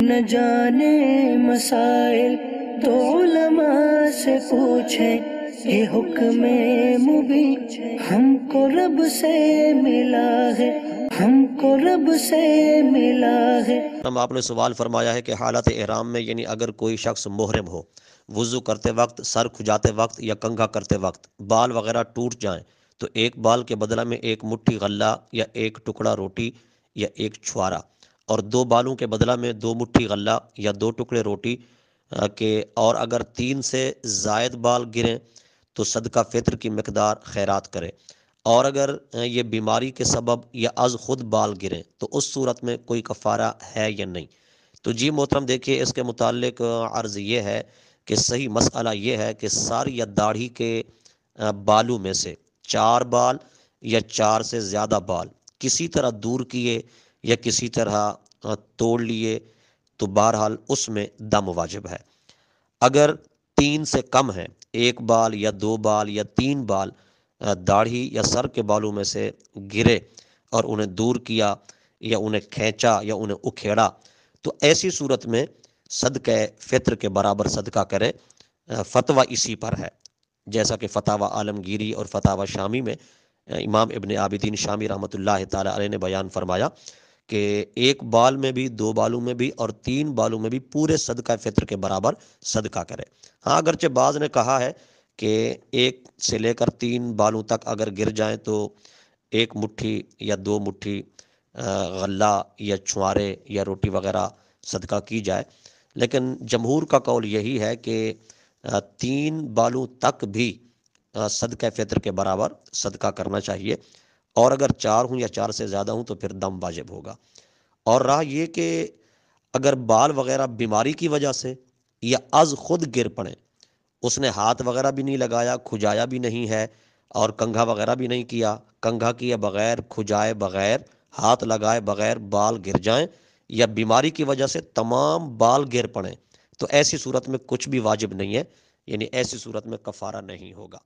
نہ جانے مسائل تو علماء سے پوچھیں، یہ حکم مبین ہم کو رب سے ملا ہے، ہم کو رب سے ملا ہے۔ آپ نے سوال فرمایا ہے کہ حالت احرام میں یعنی اگر کوئی شخص محرم ہو، وضو کرتے وقت، سر کھجاتے وقت یا کنگھا کرتے وقت بال وغیرہ ٹوٹ جائیں تو ایک بال کے بدلہ میں ایک مٹھی غلہ یا ایک ٹکڑا روٹی یا ایک چھوارا، اور دو بالوں کے بدلہ میں دو مٹھی غلہ یا دو ٹکڑے روٹی کے، اور اگر 3 سے زائد بال گریں تو صدقہ فطر کی مقدار خیرات کرے، اور اگر یہ بیماری کے سبب یا از خود بال گریں تو اس صورت میں کوئی کفارہ ہے یا نہیں۔ تو جی محترم، دیکھیے اس کے متعلق عرض یہ ہے کہ صحیح مسئلہ یہ ہے کہ سر یا داڑھی کے بالوں میں سے 4 بال یا 4 سے زیادہ بال کسی طرح دور کیے یا کسی طرح توڑ لیے تو بہرحال اس میں دم واجب ہے۔ اگر 3 سے کم ہے، 1 بال یا 2 بال یا 3 بال داڑھی یا سر کے بالوں میں سے گرے اور انہیں دور کیا یا انہیں کھینچا یا انہیں اکھیڑا تو ایسی صورت میں صدقہ فطر کے برابر صدقہ کرے۔ فتویٰ اسی پر ہے، جیسا کہ فتاوی عالمگیری اور فتاوی شامی میں امام ابن عابدین شامی رحمۃ اللہ تعالی علیہ نے بیان فرمایا کہ 1 بال میں بھی، 2 بالوں میں بھی اور 3 بالوں میں بھی پورے صدقہ فطر کے برابر صدقہ کرے۔ ہاں، اگرچہ بعض نے کہا ہے کہ 1 سے لے کر 3 بالوں تک اگر گر جائیں تو 1 مٹھی یا 2 مٹھی غلہ یا چھوارے یا روٹی وغیرہ صدقہ کی جائے، لیکن جمہور کا قول یہی ہے کہ 3 بالوں تک بھی صدقہ فطر کے برابر صدقہ کرنا چاہیے، اور اگر 4 ہوں یا 4 سے زیادہ ہوں تو پھر دم واجب ہوگا۔ اور رہا یہ کہ اگر بال وغیرہ بیماری کی وجہ سے یا از خود گر پڑیں، اس نے ہاتھ وغیرہ بھی نہیں لگایا، کھجایا بھی نہیں ہے اور کنگھا وغیرہ بھی نہیں کیا، کنگھا کیے بغیر، کھجائے بغیر، ہاتھ لگائے بغیر بال گر جائیں یا بیماری کی وجہ سے تمام بال گر پڑیں تو ایسی صورت میں کچھ بھی واجب نہیں ہے، یعنی ایسی صورت میں کفارہ نہیں ہوگا۔